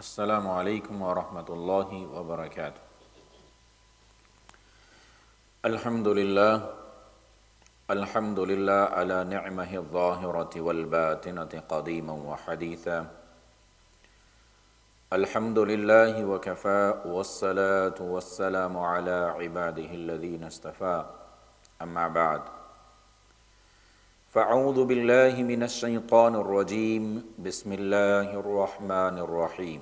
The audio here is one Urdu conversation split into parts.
السلام علیکم ورحمۃ اللہ وبرکاتہ۔ الحمد للہ علی نعمہ الظاہرۃ والباطنۃ قدیما وحدیثا، الحمد للہ وکفی والصلاة والسلام علی عبادہ الذین اصطفی، اما بعد فاعوذ باللہ من الشیطان الرجیم، بسم اللہ الرحمن الرحیم۔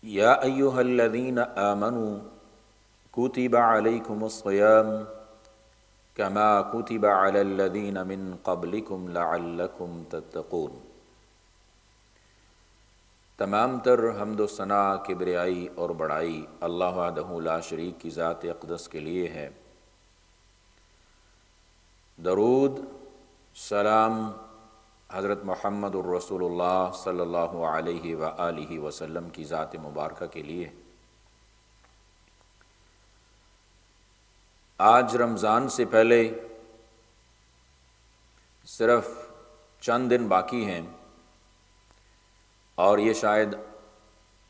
یا ایہا الذین آمنوا کتب علیکم الصیام کما کتب علی الذین من قبلکم لعلکم تتقون۔ تمام تر حمد و ثنا، کبریائی اور بڑائی اللہ وحدہ لا شریک کی ذات اقدس کے لیے ہے۔ درود سلام حضرت محمد الرسول اللہ صلی اللہ علیہ وآلہ وسلم کی ذات مبارکہ کے لیے۔ آج رمضان سے پہلے صرف چند دن باقی ہیں اور یہ شاید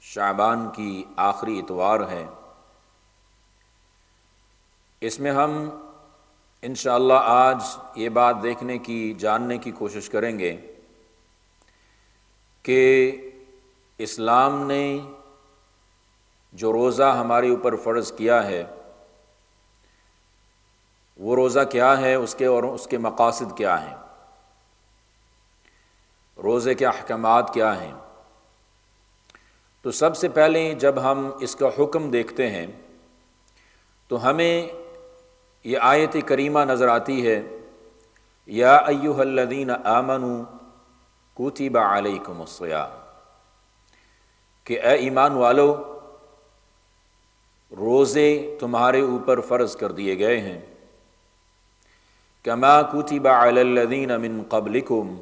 شعبان کی آخری اتوار ہے۔ اس میں ہم انشاءاللہ آج یہ بات دیکھنے کی، جاننے کی کوشش کریں گے کہ اسلام نے جو روزہ ہمارے اوپر فرض کیا ہے وہ روزہ کیا ہے، اس کے مقاصد کیا ہیں، روزے کے احکامات کیا ہیں۔ تو سب سے پہلے جب ہم اس کا حکم دیکھتے ہیں تو ہمیں یہ آیت کریمہ نظر آتی ہے، یا ایہا الذین آمنوا کتب علیکم الصیام، کہ اے ایمان والو روزے تمہارے اوپر فرض کر دیے گئے ہیں، کما کتب علی الذین من قبلکم،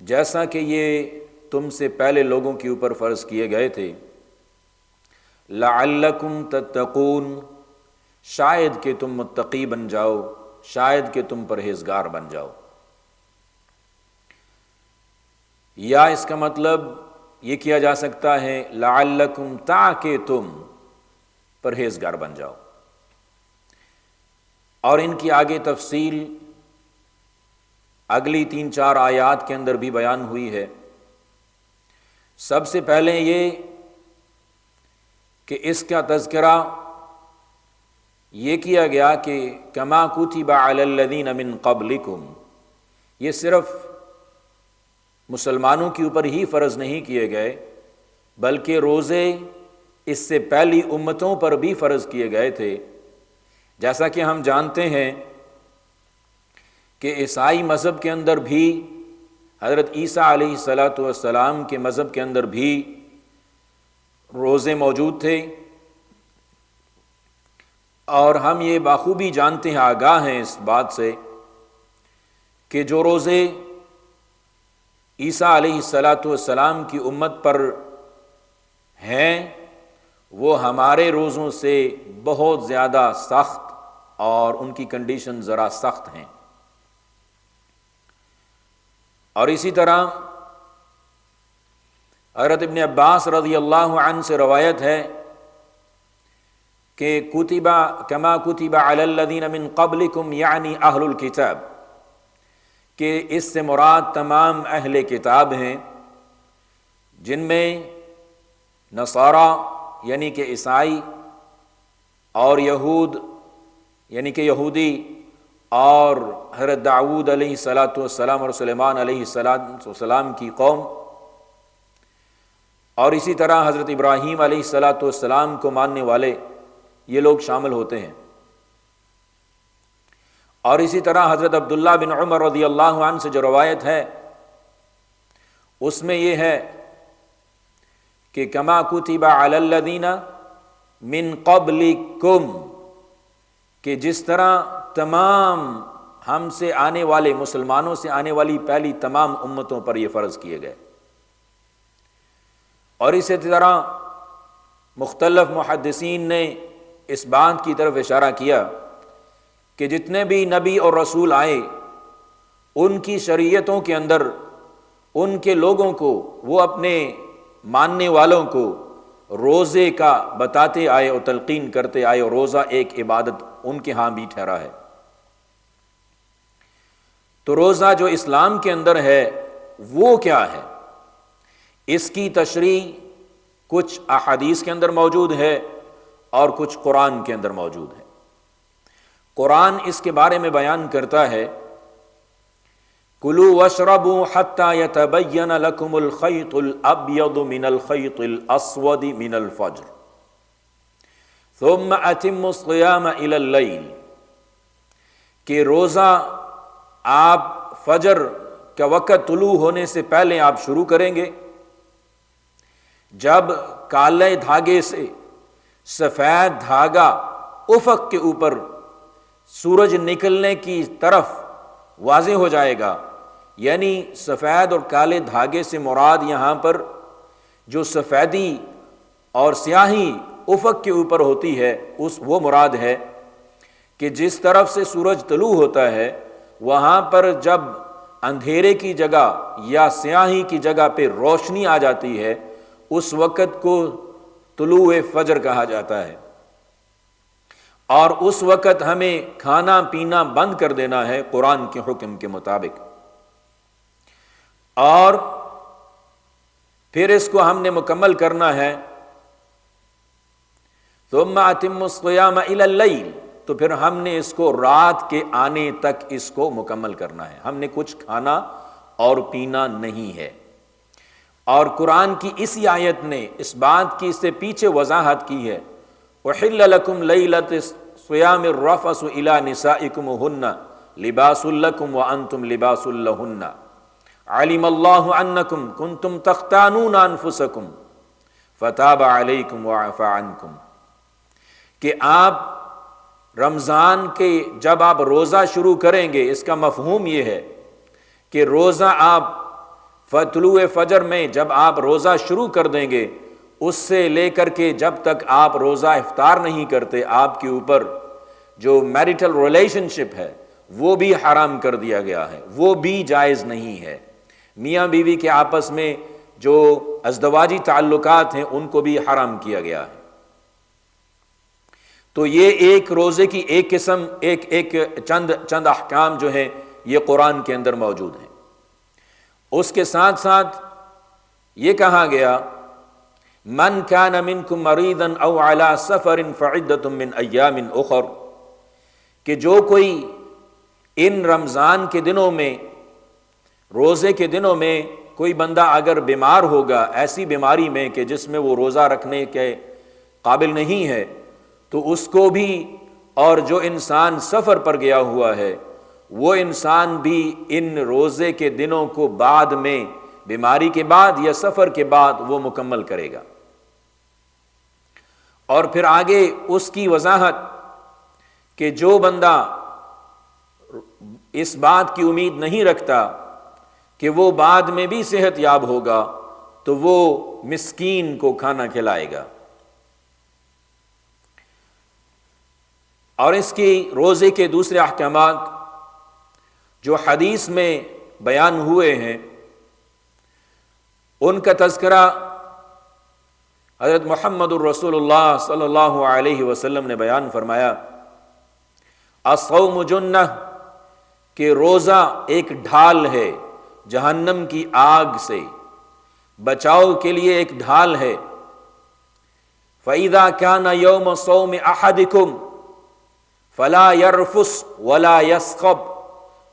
جیسا کہ یہ تم سے پہلے لوگوں کے اوپر فرض کیے گئے تھے، لعلکم تتقون، شاید کہ تم متقی بن جاؤ، شاید کہ تم پرہیزگار بن جاؤ۔ یا اس کا مطلب یہ کیا جا سکتا ہے لعلکم، تاکہ تم پرہیزگار بن جاؤ۔ اور ان کی آگے تفصیل اگلی 3-4 آیات کے اندر بھی بیان ہوئی ہے۔ سب سے پہلے یہ کہ اس کا تذکرہ یہ کیا گیا کہ کما کتب علی الذین من قبلکم، یہ صرف مسلمانوں کے اوپر ہی فرض نہیں کیے گئے بلکہ روزے اس سے پہلی امتوں پر بھی فرض کیے گئے تھے۔ جیسا کہ ہم جانتے ہیں کہ عیسائی مذہب کے اندر بھی، حضرت عیسیٰ علیہ السلام کے مذہب کے اندر بھی روزے موجود تھے، اور ہم یہ بخوبی جانتے ہیں، آگاہ ہیں اس بات سے کہ جو روزے عیسیٰ علیہ السلام کی امت پر ہیں وہ ہمارے روزوں سے بہت زیادہ سخت، اور ان کی کنڈیشن ذرا سخت ہیں۔ اور اسی طرح حضرت ابن عباس رضی اللہ عنہ سے روایت ہے کہ کما کتب علی الذین من قبلکم، یعنی اہل الکتاب، کہ اس سے مراد تمام اہل کتاب ہیں، جن میں نصارہ یعنی کہ عیسائی، اور یہود یعنی کہ یہودی، اور حضرت داؤد علیہ السلام اور سلیمان علیہ السلام کی قوم، اور اسی طرح حضرت ابراہیم علیہ السلام کو ماننے والے، یہ لوگ شامل ہوتے ہیں۔ اور اسی طرح حضرت عبداللہ بن عمر رضی اللہ عنہ سے جو روایت ہے اس میں یہ ہے کہ کما کتب علی الذین من قبلکم، کہ جس طرح تمام ہم سے آنے والے، مسلمانوں سے آنے والی پہلی تمام امتوں پر یہ فرض کیے گئے۔ اور اسی طرح مختلف محدثین نے اس بات کی طرف اشارہ کیا کہ جتنے بھی نبی اور رسول آئے ان کی شریعتوں کے اندر ان کے لوگوں کو، وہ اپنے ماننے والوں کو روزے کا بتاتے آئے اور تلقین کرتے آئے، اور روزہ ایک عبادت ان کے ہاں بھی ٹھہرا ہے۔ تو روزہ جو اسلام کے اندر ہے وہ کیا ہے، اس کی تشریح کچھ احادیث کے اندر موجود ہے اور کچھ قرآن کے اندر موجود ہے۔ قرآن اس کے بارے میں بیان کرتا ہے، کلوا واشربوا حتى يتبين لكم الخيط الابيض من الخيط الاسود من الفجر ثم اتموا الصيام الى الليل، کہ روزہ آپ فجر کا وقت طلوع ہونے سے پہلے آپ شروع کریں گے، جب کالے دھاگے سے سفید دھاگا افق کے اوپر سورج نکلنے کی طرف واضح ہو جائے گا، یعنی سفید اور کالے دھاگے سے مراد یہاں پر جو سفیدی اور سیاہی افق کے اوپر ہوتی ہے وہ مراد ہے کہ جس طرف سے سورج طلوع ہوتا ہے وہاں پر جب اندھیرے کی جگہ یا سیاہی کی جگہ پہ روشنی آ جاتی ہے اس وقت کو طلوع فجر کہا جاتا ہے، اور اس وقت ہمیں کھانا پینا بند کر دینا ہے قرآن کے حکم کے مطابق، اور پھر اس کو ہم نے مکمل کرنا ہے۔ ثم اتموا الصیام الی اللیل، تو پھر ہم نے اس کو رات کے آنے تک اس کو مکمل کرنا ہے، ہم نے کچھ کھانا اور پینا نہیں ہے۔ اور قرآن کی اسی آیت نے اس بات کی اس سے پیچھے وضاحت کی ہے، احل لکم لیلۃ الصیام الرفث الی نسائکم ہن لباس لکم وانتم لباس لہن علم اللہ انکم کنتم تختانون انفسکم فتاب علیکم وعفی عنکم، کہ آپ رمضان کے جب آپ روزہ شروع کریں گے، اس کا مفہوم یہ ہے کہ روزہ آپ طلوع فجر میں جب آپ روزہ شروع کر دیں گے اس سے لے کر کے جب تک آپ روزہ افطار نہیں کرتے آپ کے اوپر جو میریٹل ریلیشن شپ ہے وہ بھی حرام کر دیا گیا ہے، وہ بھی جائز نہیں ہے۔ میاں بیوی کے آپس میں جو ازدواجی تعلقات ہیں ان کو بھی حرام کیا گیا ہے۔ تو یہ ایک روزے کی ایک قسم چند احکام جو ہیں یہ قرآن کے اندر موجود ہیں۔ اس کے ساتھ ساتھ یہ کہا گیا من کان منکم مریضا او علی سفر فعدۃ من ایام اخر، کہ جو کوئی ان رمضان کے دنوں میں، روزے کے دنوں میں کوئی بندہ اگر بیمار ہوگا ایسی بیماری میں کہ جس میں وہ روزہ رکھنے کے قابل نہیں ہے تو اس کو بھی، اور جو انسان سفر پر گیا ہوا ہے وہ انسان بھی ان روزے کے دنوں کو بعد میں، بیماری کے بعد یا سفر کے بعد وہ مکمل کرے گا۔ اور پھر آگے اس کی وضاحت کہ جو بندہ اس بات کی امید نہیں رکھتا کہ وہ بعد میں بھی صحت یاب ہوگا تو وہ مسکین کو کھانا کھلائے گا۔ اور اس کی روزے کے دوسرے احکامات جو حدیث میں بیان ہوئے ہیں ان کا تذکرہ حضرت محمد الرسول اللہ صلی اللہ علیہ وسلم نے بیان فرمایا، الصوم جنہ، کہ روزہ ایک ڈھال ہے جہنم کی آگ سے، بچاؤ کے لیے ایک ڈھال ہے۔ فَإِذَا كَانَ يَوْمَ صَوْمِ أَحَدِكُمْ فَلَا يَرْفُسْ وَلَا يَسْخَبْ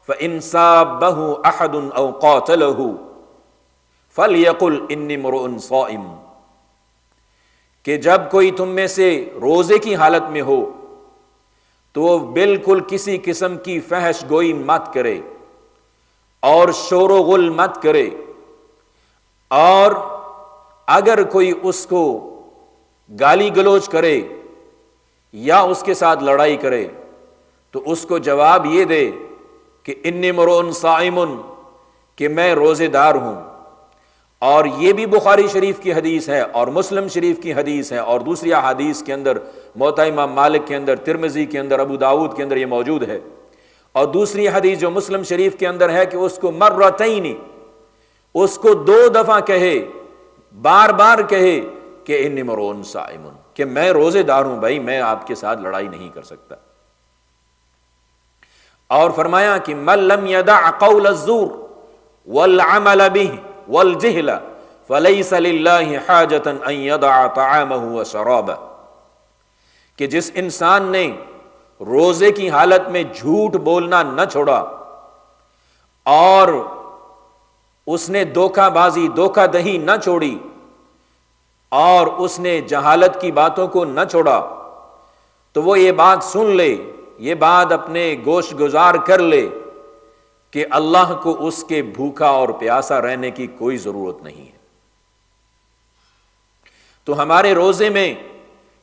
فَإِنْ سَابَّهُ أَحَدٌ أَوْ قَاتَلَهُ فَلْيَقُلْ إِنِّي امْرُؤٌ صَائِمٌ، کہ جب کوئی تم میں سے روزے کی حالت میں ہو تو وہ بالکل کسی قسم کی فحش گوئی مت کرے اور شور و غل مت کرے، اور اگر کوئی اس کو گالی گلوچ کرے یا اس کے ساتھ لڑائی کرے تو اس کو جواب یہ دے کہ انی امرؤ صائم، کہ میں روزے دار ہوں۔ اور یہ بھی بخاری شریف کی حدیث ہے اور مسلم شریف کی حدیث ہے، اور دوسری احادیث کے اندر موطا امام مالک کے اندر، ترمذی کے اندر، ابو داؤد کے اندر یہ موجود ہے۔ اور دوسری حدیث جو مسلم شریف کے اندر ہے کہ اس کو مرتین، اس کو 2 دفعہ کہے، بار بار کہے کہ انی مرؤن صائم، کہ میں روزے دار ہوں بھائی، میں آپ کے ساتھ لڑائی نہیں کر سکتا۔ اور فرمایا کہ من لم یدع قول الزور والعمل به والجہل فلیس للہ حاجۃ ان یدع طعامہ وشرابہ، کہ جس انسان نے روزے کی حالت میں جھوٹ بولنا نہ چھوڑا اور اس نے دھوکہ بازی، دھوکہ دہی نہ چھوڑی، اور اس نے جہالت کی باتوں کو نہ چھوڑا، تو وہ یہ بات سن لے، یہ بات اپنے گوش گزار کر لے کہ اللہ کو اس کے بھوکا اور پیاسا رہنے کی کوئی ضرورت نہیں ہے۔ تو ہمارے روزے میں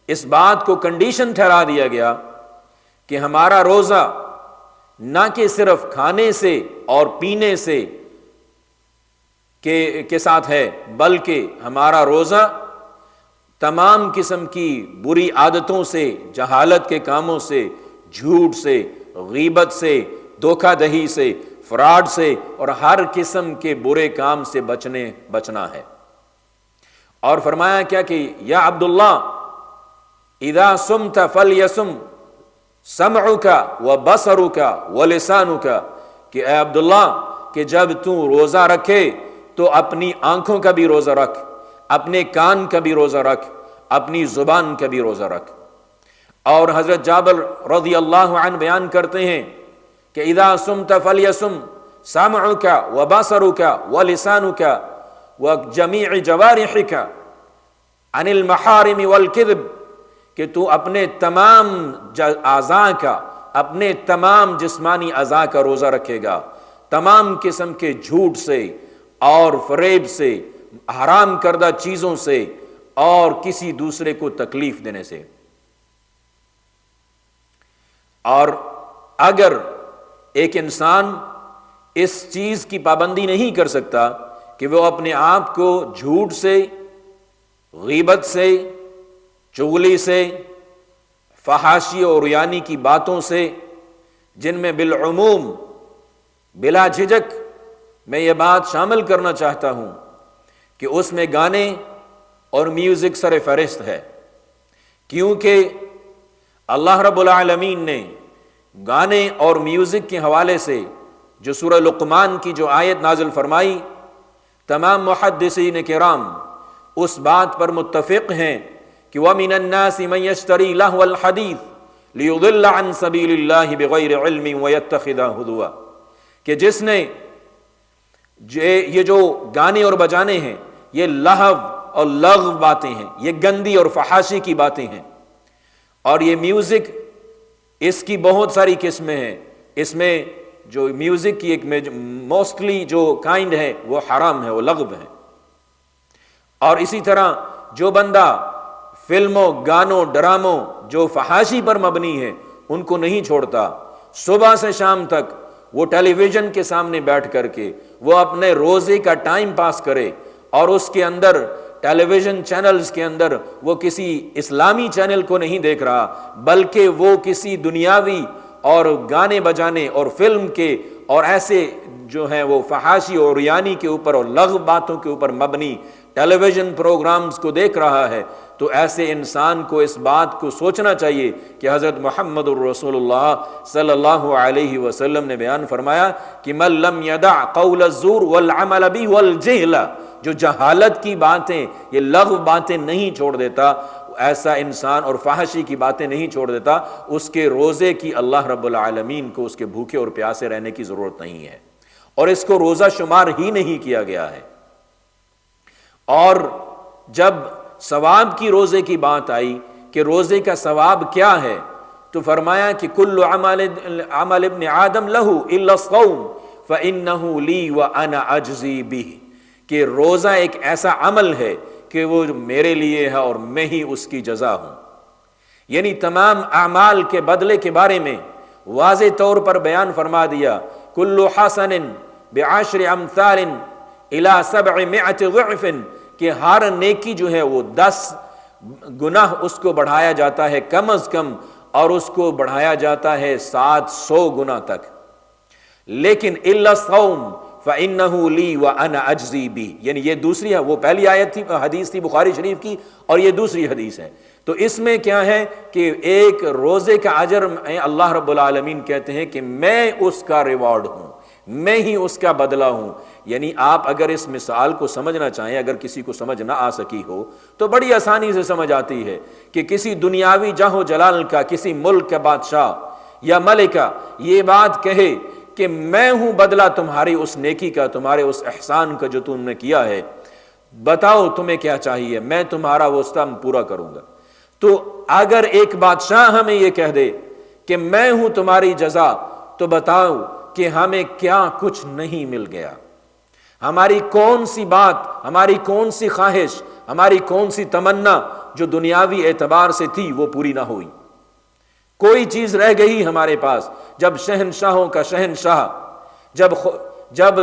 اس بات کو کنڈیشن ٹھہرا دیا گیا کہ ہمارا روزہ نہ کہ صرف کھانے سے اور پینے سے کے ساتھ ہے، بلکہ ہمارا روزہ تمام قسم کی بری عادتوں سے، جہالت کے کاموں سے، جھوٹ سے، غیبت سے، دھوکہ دہی سے، فراڈ سے اور ہر قسم کے برے کام سے بچنا ہے۔ اور فرمایا کیا کہ یا عبداللہ اذا صمت فلیصم سمعک وبصرک ولسانک، کہ اے عبداللہ کہ جب تو روزہ رکھے تو اپنی آنکھوں کا بھی روزہ رکھ، اپنے کان کا بھی روزہ رکھ، اپنی زبان کا بھی روزہ رکھ۔ اور حضرت جابر رضی اللہ عنہ بیان کرتے ہیں کہ اذا صمت فلیصم سمعک وبصرک ولسانک وجمیع جوارحک عن المحارم والکذب، کہ تو اپنے تمام اعضاء کا، اپنے تمام جسمانی اعضاء کا روزہ رکھے گا، تمام قسم کے جھوٹ سے اور فریب سے، حرام کردہ چیزوں سے اور کسی دوسرے کو تکلیف دینے سے۔ اور اگر ایک انسان اس چیز کی پابندی نہیں کر سکتا کہ وہ اپنے آپ کو جھوٹ سے، غیبت سے، چغلی سے، فحاشی اور ریانی کی باتوں سے، جن میں بالعموم بلا جھجک میں یہ بات شامل کرنا چاہتا ہوں کہ اس میں گانے اور میوزک سر فہرست ہے، کیونکہ اللہ رب العالمین نے گانے اور میوزک کے حوالے سے جو سورہ لقمان کی جو آیت نازل فرمائی، تمام محدثین کرام اس بات پر متفق ہیں کہ وَمِنَ النَّاسِ مَن يَشْتَرِي لَهْوَ الْحَدِيثِ لِيُضِلَّ عَن سَبِيلِ اللَّهِ بِغَيْرِ عِلْمٍ وَيَتَّخِذَهُ هُزُوًا، کہ جس نے یہ جو گانے اور بجانے ہیں یہ لہو اور لغو باتیں ہیں، یہ گندی اور فحاشی کی باتیں ہیں، اور یہ میوزک اس کی بہت ساری قسمیں ہیں، اس میں جو میوزک کی ایک موسٹلی جو کائنڈ ہے وہ حرام ہے، وہ لغو ہے۔ اور اسی طرح جو بندہ فلموں، گانوں، ڈراموں جو فحاشی پر مبنی ہے ان کو نہیں چھوڑتا، صبح سے شام تک وہ ٹیلی ویژن کے سامنے بیٹھ کر کے وہ اپنے روزے کا ٹائم پاس کرے، اور اس کے اندر ٹیلی ویژن چینلز کے اندر وہ کسی اسلامی چینل کو نہیں دیکھ رہا، بلکہ وہ کسی دنیاوی اور گانے بجانے اور فلم کے اور ایسے جو ہیں وہ فحاشی اور ریانی کے اوپر اور لغو باتوں کے اوپر مبنی ٹیلی ویژن پروگرامز کو دیکھ رہا ہے۔ تو ایسے انسان کو اس بات کو سوچنا چاہیے کہ حضرت محمد الرسول اللہ صلی اللہ علیہ وسلم نے بیان فرمایا کہ من لم یدع قول الزور والعمل به والجہل، جو جہالت کی باتیں، یہ لغو باتیں نہیں چھوڑ دیتا، ایسا انسان اور فحاشی کی باتیں نہیں چھوڑ دیتا، اس کے روزے کی اللہ رب العالمین کو اس کے بھوکے اور پیاسے رہنے کی ضرورت نہیں ہے، اور اس کو روزہ شمار ہی نہیں کیا گیا ہے۔ اور جب ثواب کی روزے کی بات آئی کہ روزے کا ثواب کیا ہے، تو فرمایا کہ کل عمل ابن آدم لہ الا الصوم فانہ لی وانا اجزی بہ، کہ روزہ ایک ایسا عمل ہے کہ وہ میرے لیے ہے اور میں ہی اس کی جزا ہوں۔ یعنی تمام اعمال کے بدلے کے بارے میں واضح طور پر بیان فرما دیا، کل حسن بعشر امثال الی 700 ضعف، کہ ہر نیکی جو ہے وہ 10 گناہ اس کو بڑھایا جاتا ہے کم از کم، اور اس کو بڑھایا جاتا ہے 700 گنا تک۔ لیکن الا الصوم فَإِنَّهُ لِي وَأَنَا أَجْزِي بِهِ، یعنی یہ دوسری ہے، وہ پہلی آیت تھی، حدیث تھی بخاری شریف کی، اور یہ دوسری حدیث ہے۔ تو اس میں کیا ہے کہ ایک روزے کا اجر اللہ رب العالمین کہتے ہیں کہ میں اس کا ریوارڈ ہوں، میں ہی اس کا بدلہ ہوں۔ یعنی آپ اگر اس مثال کو سمجھنا چاہیں، اگر کسی کو سمجھ نہ آ سکی ہو تو بڑی آسانی سے سمجھ آتی ہے کہ کسی دنیاوی جاہ و جلال کا، کسی ملک کا بادشاہ یا ملکہ یہ بات کہے کہ میں ہوں بدلہ تمہاری اس نیکی کا، تمہارے اس احسان کا جو تم نے کیا ہے، بتاؤ تمہیں کیا چاہیے، میں تمہارا وسطہ پورا کروں گا۔ تو اگر ایک بادشاہ ہمیں یہ کہہ دے کہ میں ہوں تمہاری جزا، تو بتاؤ کہ ہمیں کیا کچھ نہیں مل گیا، ہماری کون سی بات، ہماری کون سی خواہش، ہماری کون سی تمنا جو دنیاوی اعتبار سے تھی وہ پوری نہ ہوئی، کوئی چیز رہ گئی ہمارے پاس۔ جب شہنشاہوں کا شہنشاہ، جب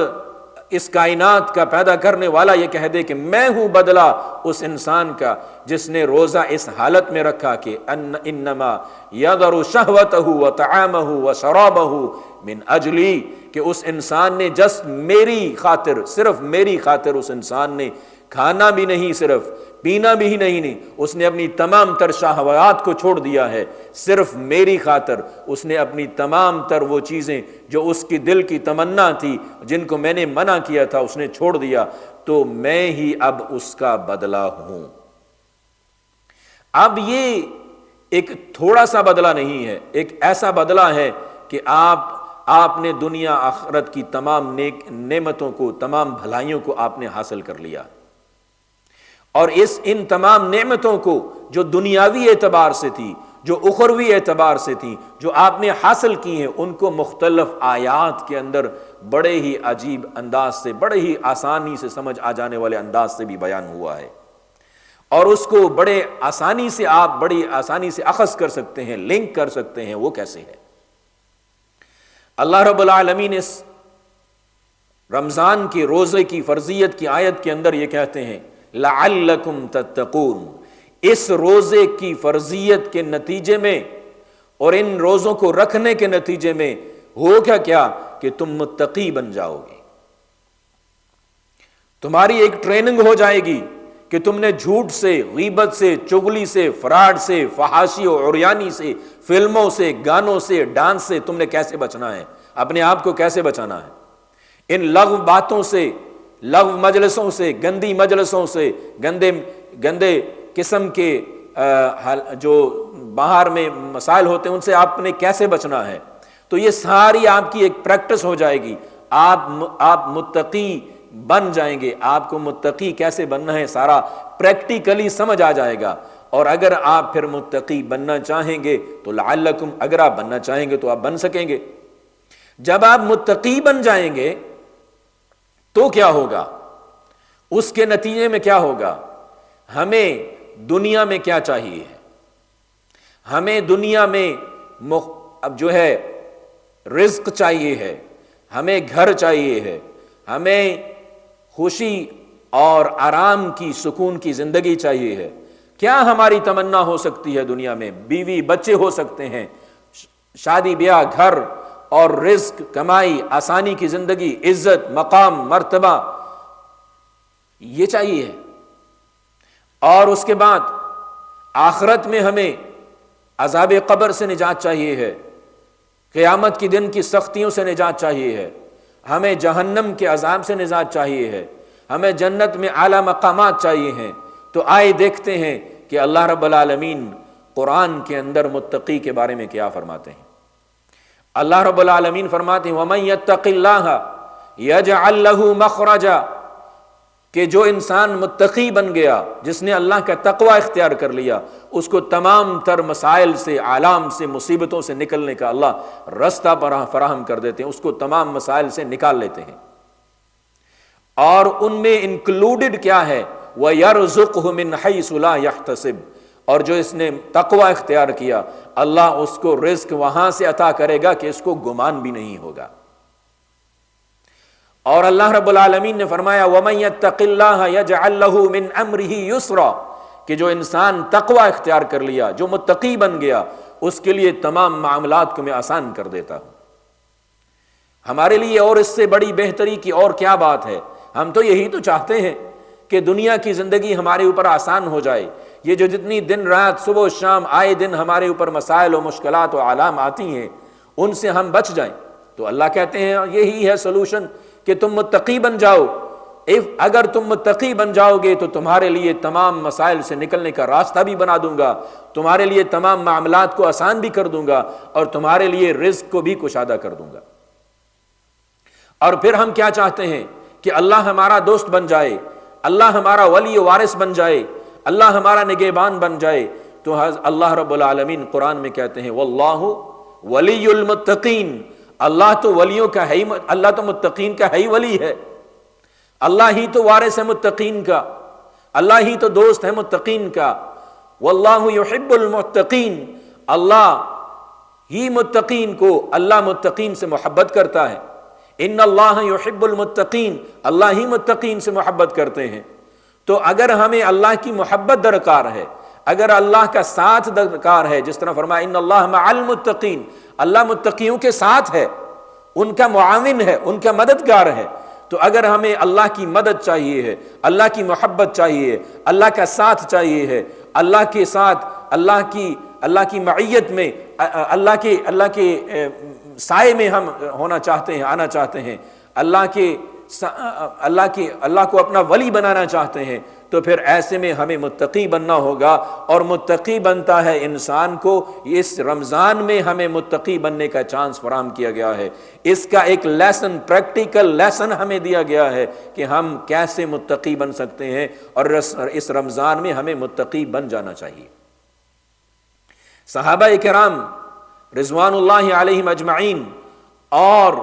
اس کائنات کا پیدا کرنے والا یہ کہہ دے کہ میں ہوں بدلہ اس انسان کا جس نے روزہ اس حالت میں رکھا کہ انما یذر شہوتہ وطعامہ وشرابہ من اجلی، کہ اس انسان نے جس میری خاطر، صرف میری خاطر اس انسان نے کھانا بھی نہیں، صرف پینا بھی نہیں، اس نے اپنی تمام تر شہوات کو چھوڑ دیا ہے، صرف میری خاطر اس نے اپنی تمام تر وہ چیزیں جو اس کی دل کی تمنا تھی، جن کو میں نے منع کیا تھا، اس نے چھوڑ دیا، تو میں ہی اب اس کا بدلہ ہوں۔ اب یہ ایک تھوڑا سا بدلہ نہیں ہے، ایک ایسا بدلہ ہے کہ آپ نے دنیا آخرت کی تمام نعمتوں کو، تمام بھلائیوں کو آپ نے حاصل کر لیا، اور ان تمام نعمتوں کو جو دنیاوی اعتبار سے تھی، جو اخروی اعتبار سے تھی، جو آپ نے حاصل کی ہیں، ان کو مختلف آیات کے اندر بڑے ہی عجیب انداز سے، بڑے ہی آسانی سے سمجھ آ جانے والے انداز سے بھی بیان ہوا ہے، اور اس کو بڑے آسانی سے آپ بڑی آسانی سے اخذ کر سکتے ہیں، لنک کر سکتے ہیں۔ وہ کیسے ہے؟ اللہ رب العالمین اس رمضان کی روزے کی فرضیت کی آیت کے اندر یہ کہتے ہیں لعلکم تتقون، اس روزے کی فرضیت کے نتیجے میں اور ان روزوں کو رکھنے کے نتیجے میں ہوگا کیا کہ تم متقی بن جاؤ گے، تمہاری ایک ٹریننگ ہو جائے گی کہ تم نے جھوٹ سے، غیبت سے، چغلی سے، فراڈ سے، فحاشی و عریانی سے، فلموں سے، گانوں سے، ڈانس سے تم نے کیسے بچنا ہے، اپنے آپ کو کیسے بچانا ہے، ان لغو باتوں سے، لغو مجلسوں سے، گندی مجلسوں سے، گندے قسم کے جو باہر میں مسائل ہوتے ہیں ان سے آپ نے کیسے بچنا ہے۔ تو یہ ساری آپ کی ایک پریکٹس ہو جائے گی، آپ متقی بن جائیں گے، آپ کو متقی کیسے بننا ہے سارا پریکٹیکلی سمجھ آ جائے گا۔ اور اگر آپ پھر متقی بننا چاہیں گے تو لعلکم، اگر آپ بننا چاہیں گے تو آپ بن سکیں گے۔ جب آپ متقی بن جائیں گے تو کیا ہوگا، اس کے نتیجے میں کیا ہوگا؟ ہمیں دنیا میں کیا چاہیے ہے؟ ہمیں دنیا میں اب جو ہے رزق چاہیے ہے، ہمیں گھر چاہیے ہے، ہمیں خوشی اور آرام کی، سکون کی زندگی چاہیے ہے۔ کیا ہماری تمنا ہو سکتی ہے دنیا میں؟ بیوی بچے ہو سکتے ہیں، شادی بیاہ، گھر اور رزق، کمائی، آسانی کی زندگی، عزت، مقام، مرتبہ، یہ چاہیے ہے۔ اور اس کے بعد آخرت میں ہمیں عذاب قبر سے نجات چاہیے ہے، قیامت کی دن کی سختیوں سے نجات چاہیے ہے، ہمیں جہنم کے عذاب سے نجات چاہیے ہے، ہمیں جنت میں اعلیٰ مقامات چاہیے ہیں۔ تو آئے دیکھتے ہیں کہ اللہ رب العالمین قرآن کے اندر متقی کے بارے میں کیا فرماتے ہیں۔ اللہ رب العالمین فرماتے ہیں وَمَن يَتَّقِ اللَّهَ يَجْعَلْ لَهُ مَخْرَجًا، کہ جو انسان متقی بن گیا، جس نے اللہ کا تقوی اختیار کر لیا، اس کو تمام تر مسائل سے، آلام سے، مصیبتوں سے نکلنے کا اللہ رستہ فراہم کر دیتے ہیں، اس کو تمام مسائل سے نکال لیتے ہیں۔ اور ان میں انکلوڈڈ کیا ہے؟ وَيَرْزُقْهُ مِنْ حَيْثُ لَا يَحْتَسِبُ، اور جو اس نے تقوی اختیار کیا، اللہ اس کو رزق وہاں سے عطا کرے گا کہ اس کو گمان بھی نہیں ہوگا۔ اور اللہ رب العالمین نے فرمایا وَمَن يَتَّقِ اللَّهَ يَجْعَلْ لَهُ مِنْ أَمْرِهِ يُسْرًا، کہ جو انسان تقوی اختیار کر لیا، جو متقی بن گیا، اس کے لیے تمام معاملات کو میں آسان کر دیتا ہوں۔ ہمارے لیے اور اس سے بڑی بہتری کی اور کیا بات ہے؟ ہم تو یہی تو چاہتے ہیں کہ دنیا کی زندگی ہمارے اوپر آسان ہو جائے. یہ جو جتنی دن رات صبح و شام آئے دن ہمارے اوپر مسائل و مشکلات و آلام آتی ہیں ان سے ہم بچ جائیں. تو اللہ کہتے ہیں یہی ہے سلوشن کہ تم متقی بن جاؤ. اگر تم متقی بن جاؤ گے تو تمہارے لیے تمام مسائل سے نکلنے کا راستہ بھی بنا دوں گا, تمہارے لیے تمام معاملات کو آسان بھی کر دوں گا, اور تمہارے لیے رزق کو بھی کشادہ کر دوں گا. اور پھر ہم کیا چاہتے ہیں کہ اللہ ہمارا دوست بن جائے, اللہ ہمارا ولی و وارث بن جائے, اللہ ہمارا نگہبان بن جائے. تو اللہ رب العالمین قرآن میں کہتے ہیں واللہ ولی المتقین, اللہ تو ولیوں کا ہے, اللہ تو متقین کا ہے ہی ولی ہے, اللہ ہی تو وارث ہے متقین کا, اللہ ہی تو دوست ہے متقین کا. واللہ یحب المتقین, اللہ ہی متقین کو, اللہ متقین سے محبت کرتا ہے. ان اللہ یحب المتقین, اللہ ہی متقین سے محبت کرتے ہیں. تو اگر ہمیں اللہ کی محبت درکار ہے, اگر اللہ کا ساتھ درکار ہے, جس طرح فرمایا ان اللہ مع المتقین, اللہ متقیوں کے ساتھ ہے, ان کا معاون ہے, ان کا مددگار ہے. تو اگر ہمیں اللہ کی مدد چاہیے ہے, اللہ کی محبت چاہیے ہے, اللہ کا ساتھ چاہیے ہے, اللہ کے ساتھ اللہ کی معیت میں اللہ کے سائے میں ہم ہونا چاہتے ہیں, آنا چاہتے ہیں, اللہ کو اپنا ولی بنانا چاہتے ہیں, تو پھر ایسے میں ہمیں متقی بننا ہوگا. اور متقی بنتا ہے انسان کو, اس رمضان میں ہمیں متقی بننے کا چانس فراہم کیا گیا ہے. اس کا ایک لیسن, پریکٹیکل لیسن ہمیں دیا گیا ہے کہ ہم کیسے متقی بن سکتے ہیں, اور اس رمضان میں ہمیں متقی بن جانا چاہیے. صحابہ کرام رضوان اللہ علیہم اجمعین اور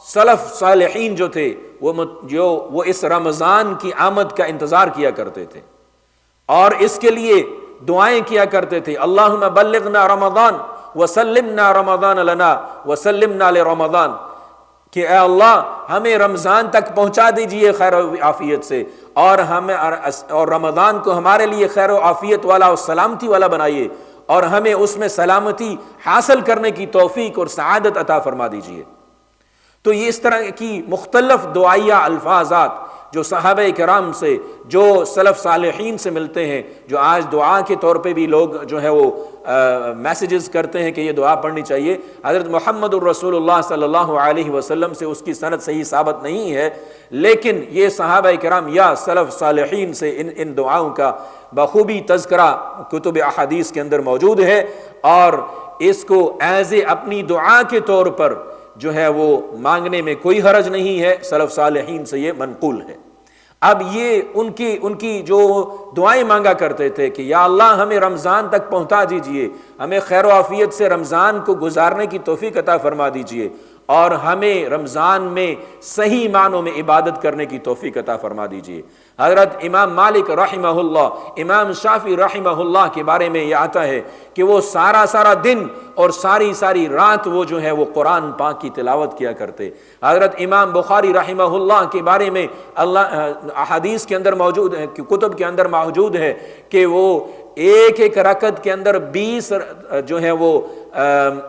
سلف صالحین جو تھے وہ اس رمضان کی آمد کا انتظار کیا کرتے تھے, اور اس کے لیے دعائیں کیا کرتے تھے. اللہم بلغنا رمضان وسلمنا رمضان لنا وسلمنا لرمضان, کہ اے اللہ ہمیں رمضان تک پہنچا دیجئے خیر و عافیت سے, اور رمضان کو ہمارے لیے خیر و عافیت والا اور سلامتی والا بنائیے, اور ہمیں اس میں سلامتی حاصل کرنے کی توفیق اور سعادت عطا فرما دیجئے. تو یہ اس طرح کی مختلف دعائیہ الفاظات جو صحابہ کرام سے, جو سلف صالحین سے ملتے ہیں, جو آج دعا کے طور پہ بھی لوگ جو ہے وہ میسیجز کرتے ہیں کہ یہ دعا پڑھنی چاہیے. حضرت محمد الرسول اللہ صلی اللہ علیہ وسلم سے اس کی سند صحیح ثابت نہیں ہے, لیکن یہ صحابہ کرام یا سلف صالحین سے ان دعاؤں کا بخوبی تذکرہ کتب احادیث کے اندر موجود ہے, اور اس کو ایز اپنی دعا کے طور پر جو ہے وہ مانگنے میں کوئی حرج نہیں ہے. سلف صالحین سے یہ منقول ہے. اب یہ ان کی جو دعائیں مانگا کرتے تھے کہ یا اللہ ہمیں رمضان تک پہنچا دیجئے, ہمیں خیر و عافیت سے رمضان کو گزارنے کی توفیق عطا فرما دیجئے, اور ہمیں رمضان میں صحیح معنوں میں عبادت کرنے کی توفیق عطا فرما دیجئے. حضرت امام مالک رحمہ اللہ, امام شافعی رحمہ اللہ کے بارے میں یہ آتا ہے کہ وہ سارا دن اور ساری رات وہ جو ہے وہ قرآن پاک کی تلاوت کیا کرتے. حضرت امام بخاری رحمہ اللہ کے بارے میں احادیث کے اندر موجود ہے, کتب کے اندر موجود ہے کہ وہ ایک رکعت کے اندر 20 جو ہے وہ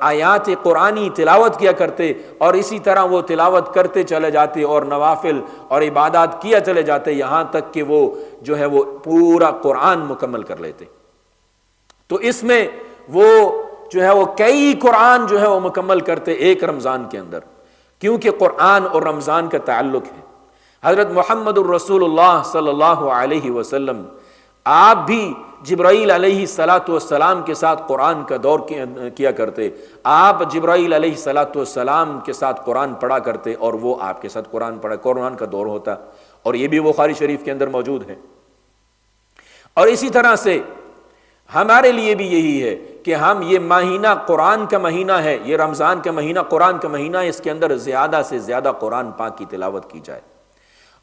آیات قرآنی تلاوت کیا کرتے, اور اسی طرح وہ تلاوت کرتے چلے جاتے اور نوافل اور عبادات کیا چلے جاتے, یہاں تک کہ وہ جو ہے وہ پورا قرآن مکمل کر لیتے. تو اس میں وہ جو ہے وہ کئی قرآن جو ہے وہ مکمل کرتے ایک رمضان کے اندر, کیونکہ قرآن اور رمضان کا تعلق ہے. حضرت محمد الرسول اللہ صلی اللہ علیہ وسلم آپ بھی جبرائیل علیہ السلام کے ساتھ قرآن کا دور کیا کرتے, آپ جبرائیل علیہ السلام کے ساتھ قرآن پڑھا کرتے, اور وہ آپ کے ساتھ قرآن کا دور ہوتا, اور یہ بھی بخاری شریف کے اندر موجود ہے. اور اسی طرح سے ہمارے لیے بھی یہی ہے کہ ہم یہ مہینہ قرآن کا مہینہ ہے, یہ رمضان کا مہینہ قرآن کا مہینہ ہے, اس کے اندر زیادہ سے زیادہ قرآن پاک کی تلاوت کی جائے,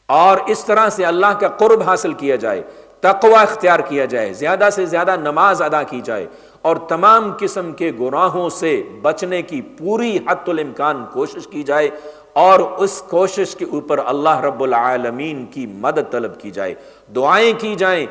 اور اس طرح سے اللہ کا قرب حاصل کیا جائے, تقوی اختیار کیا جائے, زیادہ سے زیادہ نماز ادا کی جائے, اور تمام قسم کے گناہوں سے بچنے کی پوری حد الامکان کوشش کی جائے, اور اس کوشش کے اوپر اللہ رب العالمین کی مدد طلب کی جائے, دعائیں کی جائیں,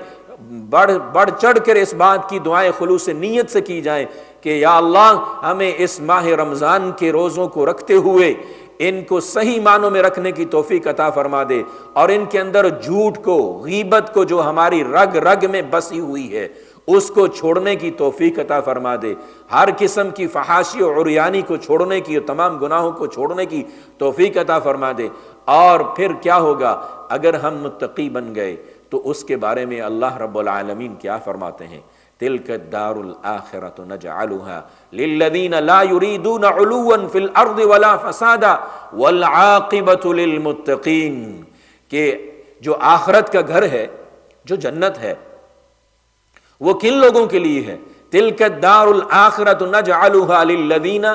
بڑھ چڑھ کر اس بات کی دعائیں خلوص نیت سے کی جائیں کہ یا اللہ ہمیں اس ماہ رمضان کے روزوں کو رکھتے ہوئے ان کو صحیح معنوں میں رکھنے کی توفیق عطا فرما دے، اور ان کے اندر جھوٹ کو، غیبت کو جو ہماری رگ رگ میں بسی ہوئی ہے اس کو چھوڑنے کی توفیق عطا فرما دے، ہر قسم کی فحاشی اور عریانی کو چھوڑنے کی اور تمام گناہوں کو چھوڑنے کی توفیق عطا فرما دے۔ اور پھر کیا ہوگا اگر ہم متقی بن گئے تو اس کے بارے میں اللہ رب العالمین کیا فرماتے ہیں؟ تلک الدار الآخرۃ نجعلها للذین لا یریدون علوا فی الارض ولا فسادا والعاقبۃ للمتقین، کہ جو آخرت کا گھر ہے، جو جنت ہے، وہ کن لوگوں کے لیے ہے؟ تلک الدار الآخرۃ نجعلها للذین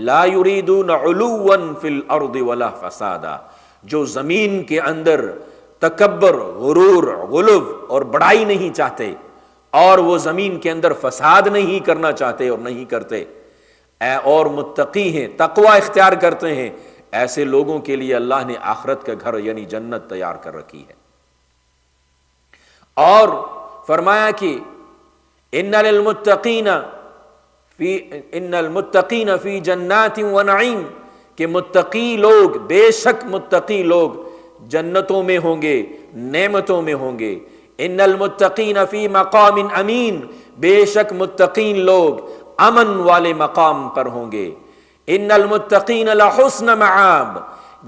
لا یریدون علوا فی الارض ولا فسادا، جو زمین کے اندر تکبر، غرور، غلو اور بڑائی نہیں چاہتے، اور وہ زمین کے اندر فساد نہیں کرنا چاہتے اور نہیں کرتے، اور متقی ہیں، تقوی اختیار کرتے ہیں، ایسے لوگوں کے لیے اللہ نے آخرت کا گھر یعنی جنت تیار کر رکھی ہے۔ اور فرمایا کہ ان المتقین فی جنات و نعیم، کہ متقی لوگ، بے شک متقی لوگ جنتوں میں ہوں گے، نعمتوں میں ہوں گے۔ ان المتقین فی مقام امین، بے شک متقین لوگ امن والے مقام پر ہوں گے۔ ان المتقین لحسن مآب،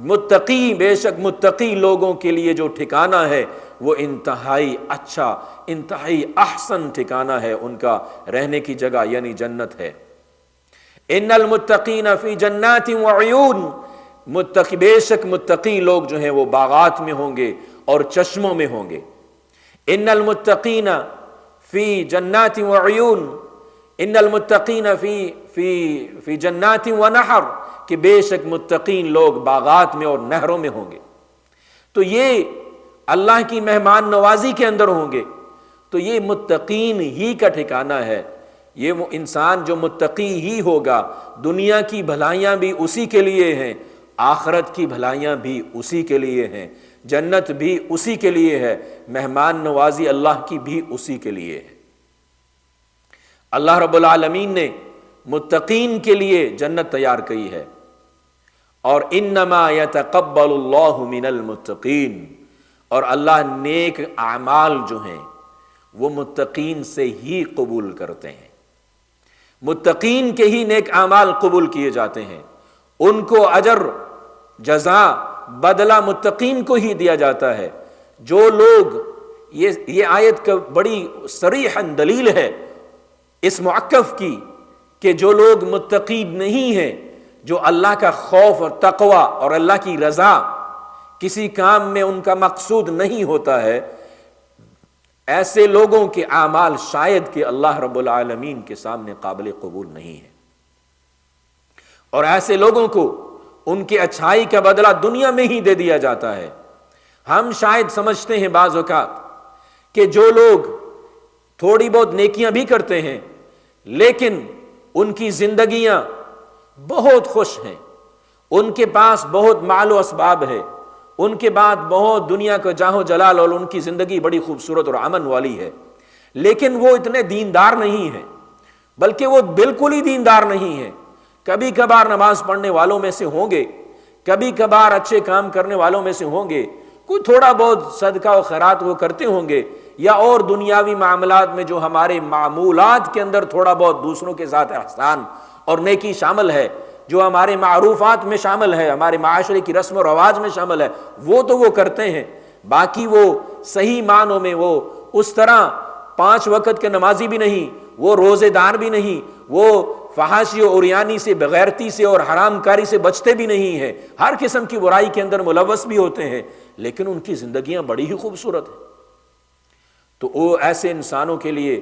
متقی، بے شک متقی لوگوں کے لیے جو ٹھکانہ ہے وہ انتہائی اچھا، انتہائی احسن ٹھکانہ ہے، ان کا رہنے کی جگہ یعنی جنت ہے۔ ان المتقین فی جنات وعیون، متقی، بے شک متقی لوگ جو ہیں وہ باغات میں ہوں گے اور چشموں میں ہوں گے۔ ان المتقین فی جنات وعیون، ان المتقین فی جنات ونہر، کہ بے شک متقین لوگ باغات میں اور نہروں میں ہوں گے۔ تو یہ اللہ کی مہمان نوازی کے اندر ہوں گے، تو یہ متقین ہی کا ٹھکانہ ہے۔ یہ وہ انسان جو متقی ہی ہوگا، دنیا کی بھلائیاں بھی اسی کے لیے ہیں، آخرت کی بھلائیاں بھی اسی کے لیے ہیں، جنت بھی اسی کے لیے ہے، مہمان نوازی اللہ کی بھی اسی کے لیے ہے۔ اللہ رب العالمین نے متقین کے لیے جنت تیار کی ہے، اور انما یتقبل اللہ من المتقین، اور اللہ نیک اعمال جو ہیں وہ متقین سے ہی قبول کرتے ہیں، متقین کے ہی نیک اعمال قبول کیے جاتے ہیں، ان کو اجر، جزا، بدلہ متقین کو ہی دیا جاتا ہے۔ جو لوگ، یہ آیت کا بڑی صریحاً دلیل ہے اس موقف کی کہ جو لوگ متقی نہیں ہیں، جو اللہ کا خوف اور تقوی اور اللہ کی رضا کسی کام میں ان کا مقصود نہیں ہوتا ہے، ایسے لوگوں کے اعمال شاید کہ اللہ رب العالمین کے سامنے قابل قبول نہیں ہے، اور ایسے لوگوں کو ان کی اچھائی کا بدلہ دنیا میں ہی دے دیا جاتا ہے۔ ہم شاید سمجھتے ہیں بعض اوقات کہ جو لوگ تھوڑی بہت نیکیاں بھی کرتے ہیں لیکن ان کی زندگیاں بہت خوش ہیں، ان کے پاس بہت مال و اسباب ہے، ان کے بعد بہت دنیا کا جاہ و جلال، اور ان کی زندگی بڑی خوبصورت اور امن والی ہے، لیکن وہ اتنے دیندار نہیں ہیں، بلکہ وہ بالکل ہی دیندار نہیں ہیں۔ کبھی کبھار نماز پڑھنے والوں میں سے ہوں گے، کبھی کبھار اچھے کام کرنے والوں میں سے ہوں گے، کوئی تھوڑا بہت صدقہ و خیرات وہ کرتے ہوں گے، یا اور دنیاوی معاملات میں جو ہمارے معمولات کے اندر تھوڑا بہت دوسروں کے ساتھ احسان اور نیکی شامل ہے، جو ہمارے معروفات میں شامل ہے، ہمارے معاشرے کی رسم و رواج میں شامل ہے، وہ تو وہ کرتے ہیں۔ باقی وہ صحیح معنوں میں وہ اس طرح 5 وقت کے نمازی بھی نہیں، وہ روزے دار بھی نہیں، وہ فحاشی و عریانی سے، بغیرتی سے اور حرام کاری سے بچتے بھی نہیں ہیں، ہر قسم کی برائی کے اندر ملوث بھی ہوتے ہیں، لیکن ان کی زندگیاں بڑی ہی خوبصورت ہیں۔ تو وہ ایسے انسانوں کے لیے،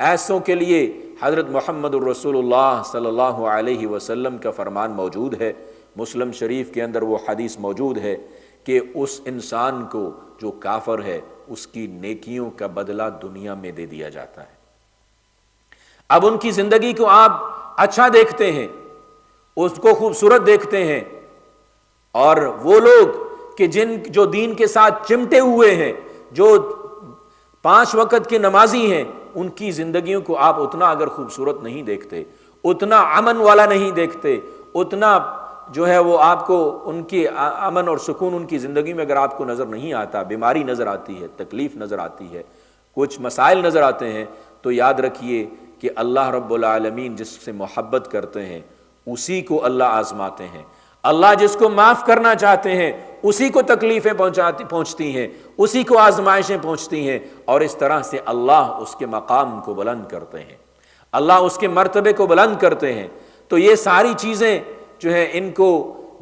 ایسوں کے لیے حضرت محمد الرسول اللہ صلی اللہ علیہ وسلم کا فرمان موجود ہے، مسلم شریف کے اندر وہ حدیث موجود ہے کہ اس انسان کو جو کافر ہے اس کی نیکیوں کا بدلہ دنیا میں دے دیا جاتا ہے۔ اب ان کی زندگی کو آپ اچھا دیکھتے ہیں، اس کو خوبصورت دیکھتے ہیں، اور وہ لوگ کہ جو دین کے ساتھ چمٹے ہوئے ہیں، جو 5 وقت کے نمازی ہیں، ان کی زندگیوں کو آپ اتنا اگر خوبصورت نہیں دیکھتے، اتنا امن والا نہیں دیکھتے، اتنا جو ہے وہ آپ کو ان کی امن اور سکون ان کی زندگی میں اگر آپ کو نظر نہیں آتا، بیماری نظر آتی ہے، تکلیف نظر آتی ہے، کچھ مسائل نظر آتے ہیں، تو یاد رکھیے کہ اللہ رب العالمین جس سے محبت کرتے ہیں اسی کو اللہ آزماتے ہیں، اللہ جس کو معاف کرنا چاہتے ہیں اسی کو تکلیفیں پہنچتی ہیں، اسی کو آزمائشیں پہنچتی ہیں، اور اس طرح سے اللہ اس کے مقام کو بلند کرتے ہیں، اللہ اس کے مرتبے کو بلند کرتے ہیں۔ تو یہ ساری چیزیں جو ہیں ان کو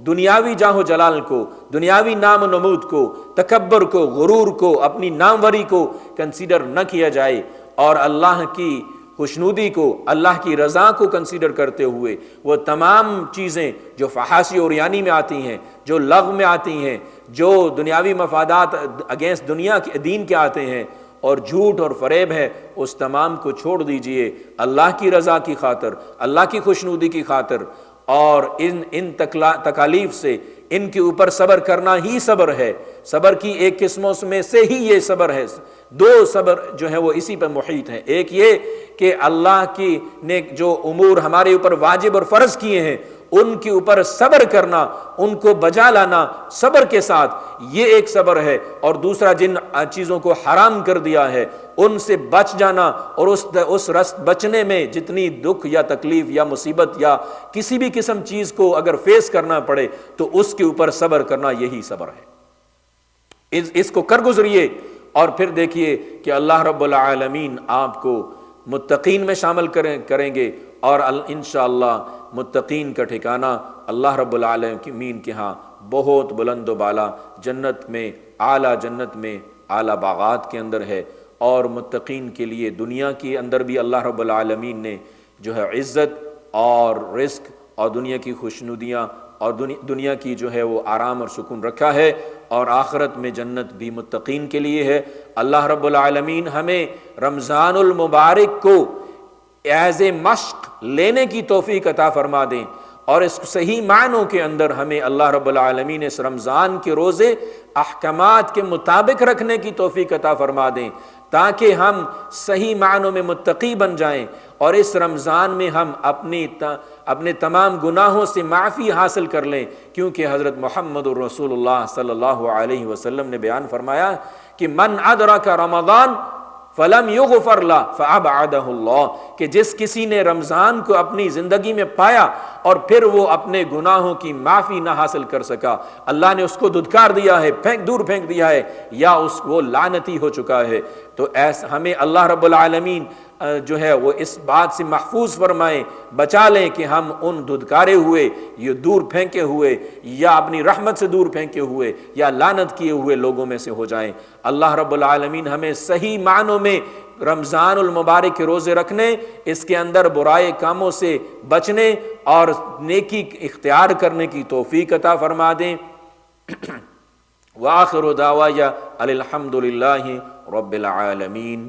دنیاوی جاہ و جلال کو، دنیاوی نام و نمود کو، تکبر کو، غرور کو، اپنی ناموری کو کنسیڈر نہ کیا جائے، اور اللہ کی خوشنودی کو، اللہ کی رضا کو کنسیڈر کرتے ہوئے وہ تمام چیزیں جو فحاشی اور یعنی میں آتی ہیں، جو لغو میں آتی ہیں، جو دنیاوی مفادات اگینسٹ دنیا کے دین کے آتے ہیں اور جھوٹ اور فریب ہے، اس تمام کو چھوڑ دیجئے اللہ کی رضا کی خاطر، اللہ کی خوشنودی کی خاطر، اور ان تکالیف سے ان کے اوپر صبر کرنا ہی صبر ہے۔ صبر کی ایک قسموں میں سے ہی یہ صبر ہے، دو صبر جو ہے وہ اسی پر محیط ہیں، ایک یہ کہ اللہ کی نے جو امور ہمارے اوپر واجب اور فرض کیے ہیں ان کے اوپر صبر کرنا، ان کو بجا لانا صبر کے ساتھ، یہ ایک صبر ہے، اور دوسرا جن چیزوں کو حرام کر دیا ہے ان سے بچ جانا، اور اس رست بچنے میں جتنی دکھ یا تکلیف یا مصیبت یا کسی بھی قسم چیز کو اگر فیس کرنا پڑے تو اس کے اوپر صبر کرنا یہی صبر ہے۔ اس کو کر گزریے، اور پھر دیکھیے کہ اللہ رب العالمین آپ کو متقین میں شامل کریں گے، اور انشاءاللہ متقین کا ٹھکانہ اللہ رب العالمین کے ہاں بہت بلند و بالا جنت میں، اعلیٰ جنت میں، اعلیٰ باغات کے اندر ہے، اور متقین کے لیے دنیا کے اندر بھی اللہ رب العالمین نے جو ہے عزت اور رزق اور دنیا کی خوشنودیاں اور دنیا کی جو ہے وہ آرام اور سکون رکھا ہے، اور آخرت میں جنت بھی متقین کے لیے ہے۔ اللہ رب العالمین ہمیں رمضان المبارک کو ایز اے مشق لینے کی توفیق عطا فرما دیں، اور اس صحیح معنوں کے اندر ہمیں اللہ رب العالمین اس رمضان کے روزے احکامات کے مطابق رکھنے کی توفیق عطا فرما دیں، تاکہ ہم صحیح معنوں میں متقی بن جائیں، اور اس رمضان میں ہم اپنے تمام گناہوں سے معافی حاصل کر لیں، کیونکہ حضرت محمد الرسول اللہ صلی اللہ علیہ وسلم نے بیان فرمایا کہ من ادرک رمضان فلم یغفر له فابعدہ اللہ، کہ جس کسی نے رمضان کو اپنی زندگی میں پایا اور پھر وہ اپنے گناہوں کی معافی نہ حاصل کر سکا، اللہ نے اس کو دھتکار دیا ہے، دور پھینک دیا ہے، یا وہ لعنتی ہو چکا ہے۔ تو ایسا ہمیں اللہ رب العالمین جو ہے وہ اس بات سے محفوظ فرمائیں، بچا لیں کہ ہم ان دھتکارے ہوئے، یہ دور پھینکے ہوئے، یا اپنی رحمت سے دور پھینکے ہوئے، یا لعنت کیے ہوئے لوگوں میں سے ہو جائیں۔ اللہ رب العالمین ہمیں صحیح معنوں میں رمضان المبارک کے روزے رکھنے، اس کے اندر برائے کاموں سے بچنے اور نیکی اختیار کرنے کی توفیق عطا فرما دیں۔ وآخر دعوایا الحمد للہ رب العالمین۔